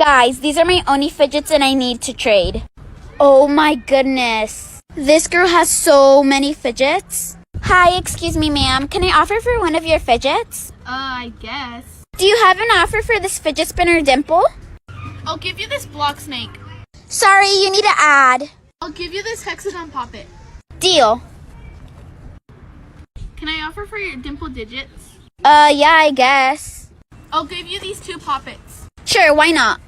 Guys, these are my only fidgets and I need to trade. Oh my goodness. This girl has so many fidgets. Hi, excuse me, ma'am. Can I offer for one of your fidgets? I guess. Do you have an offer for this fidget spinner Dimple? I'll give you this block snake. Sorry, you need to add. I'll give you this hexagon poppet. Deal. Can I offer for your dimple digits? Yeah, I guess. I'll give you these 2 poppets. Sure, why not?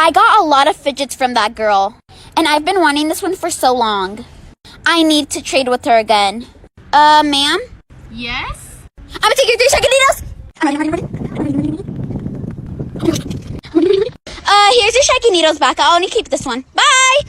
I got a lot of fidgets from that girl, and I've been wanting this one for so long. I need to trade with her again. Ma'am? Yes? I'm gonna take your 3 second needles. Here's your shaky needles back. I'll only keep this one. Bye!